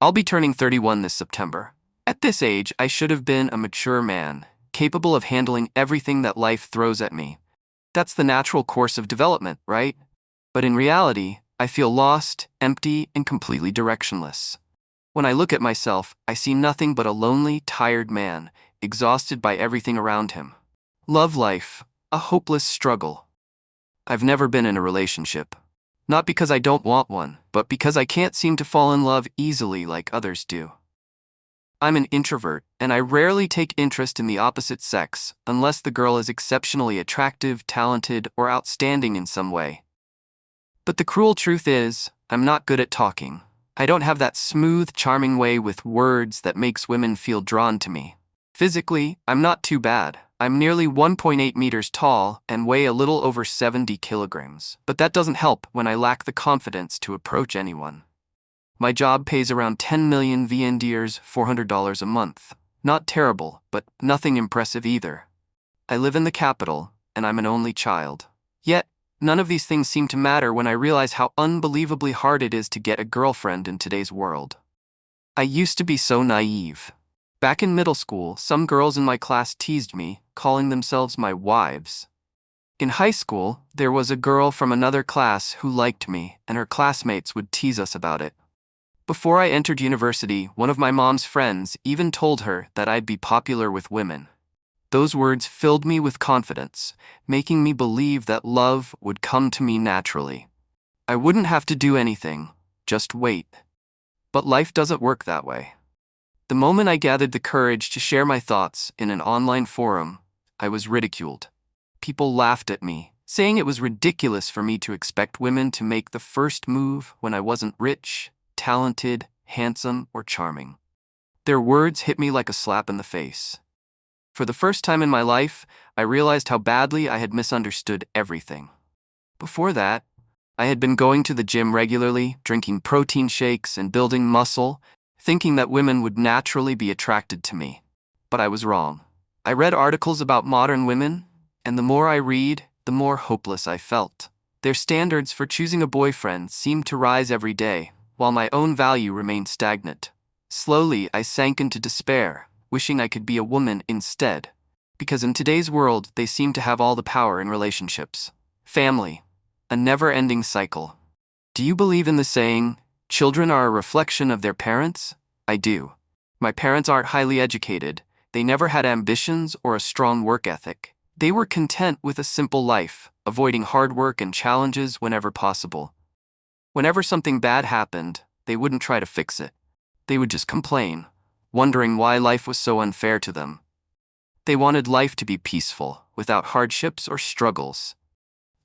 I'll be turning 31 this September. At this age, I should have been a mature man, capable of handling everything that life throws at me. That's the natural course of development, right? But in reality, I feel lost, empty, and completely directionless. When I look at myself, I see nothing but a lonely, tired man, exhausted by everything around him. Love life, a hopeless struggle. I've never been in a relationship. Not because I don't want one, but because I can't seem to fall in love easily like others do. I'm an introvert, and I rarely take interest in the opposite sex unless the girl is exceptionally attractive, talented, or outstanding in some way. But the cruel truth is, I'm not good at talking. I don't have that smooth, charming way with words that makes women feel drawn to me. Physically, I'm not too bad. I'm nearly 1.8 meters tall and weigh a little over 70 kilograms. But that doesn't help when I lack the confidence to approach anyone. My job pays around 10 million VNDers, $400 a month. Not terrible, but nothing impressive either. I live in the capital, and I'm an only child. Yet, none of these things seem to matter when I realize how unbelievably hard it is to get a girlfriend in today's world. I used to be so naive. Back in middle school, some girls in my class teased me, calling themselves my wives. In high school, there was a girl from another class who liked me, and her classmates would tease us about it. Before I entered university, one of my mom's friends even told her that I'd be popular with women. Those words filled me with confidence, making me believe that love would come to me naturally. I wouldn't have to do anything, just wait. But life doesn't work that way. The moment I gathered the courage to share my thoughts in an online forum, I was ridiculed. People laughed at me, saying it was ridiculous for me to expect women to make the first move when I wasn't rich, talented, handsome, or charming. Their words hit me like a slap in the face. For the first time in my life, I realized how badly I had misunderstood everything. Before that, I had been going to the gym regularly, drinking protein shakes and building muscle, thinking that women would naturally be attracted to me. But I was wrong. I read articles about modern women, and the more I read, the more hopeless I felt. Their standards for choosing a boyfriend seemed to rise every day, while my own value remained stagnant. Slowly, I sank into despair, wishing I could be a woman instead, because in today's world, they seem to have all the power in relationships. Family, a never-ending cycle. Do you believe in the saying, children are a reflection of their parents? I do. My parents aren't highly educated. They never had ambitions or a strong work ethic. They were content with a simple life, avoiding hard work and challenges whenever possible. Whenever something bad happened, they wouldn't try to fix it. They would just complain, wondering why life was so unfair to them. They wanted life to be peaceful, without hardships or struggles.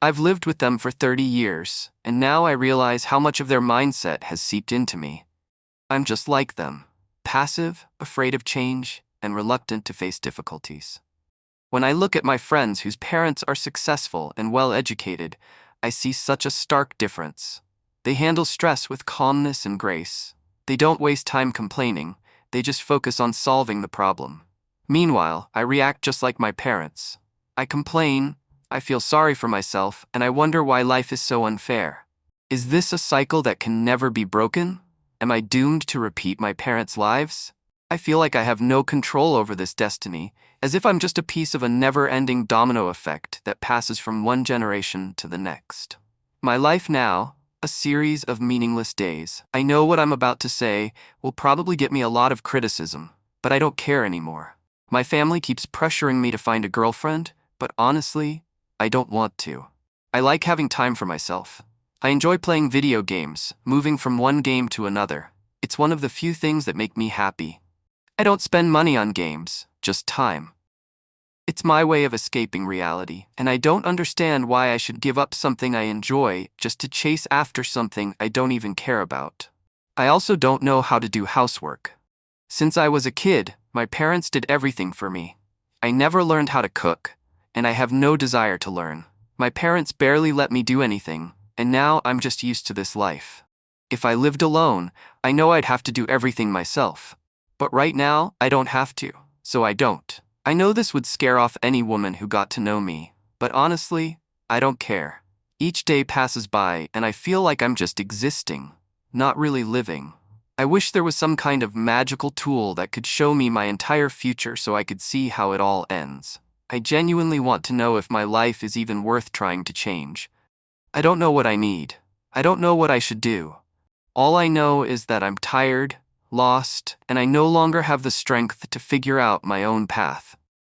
I've lived with them for 30 years, and now I realize how much of their mindset has seeped into me. I'm just like them, passive, afraid of change, and reluctant to face difficulties. When I look at my friends whose parents are successful and well-educated, I see such a stark difference. They handle stress with calmness and grace. They don't waste time complaining, they just focus on solving the problem. Meanwhile, I react just like my parents. I complain, I feel sorry for myself, and I wonder why life is so unfair. Is this a cycle that can never be broken? Am I doomed to repeat my parents' lives? I feel like I have no control over this destiny, as if I'm just a piece of a never-ending domino effect that passes from one generation to the next. My life now, a series of meaningless days. I know what I'm about to say will probably get me a lot of criticism, but I don't care anymore. My family keeps pressuring me to find a girlfriend, but honestly, I don't want to. I like having time for myself. I enjoy playing video games, moving from one game to another. It's one of the few things that make me happy. I don't spend money on games, just time. It's my way of escaping reality, and I don't understand why I should give up something I enjoy just to chase after something I don't even care about. I also don't know how to do housework. Since I was a kid, my parents did everything for me. I never learned how to cook, and I have no desire to learn. My parents barely let me do anything, and now I'm just used to this life. If I lived alone, I know I'd have to do everything myself. But right now, I don't have to, so I don't. I know this would scare off any woman who got to know me, but honestly, I don't care. Each day passes by and I feel like I'm just existing, not really living. I wish there was some kind of magical tool that could show me my entire future so I could see how it all ends. I genuinely want to know if my life is even worth trying to change. I don't know what I need. I don't know what I should do. All I know is that I'm tired, lost, and I no longer have the strength to figure out my own path.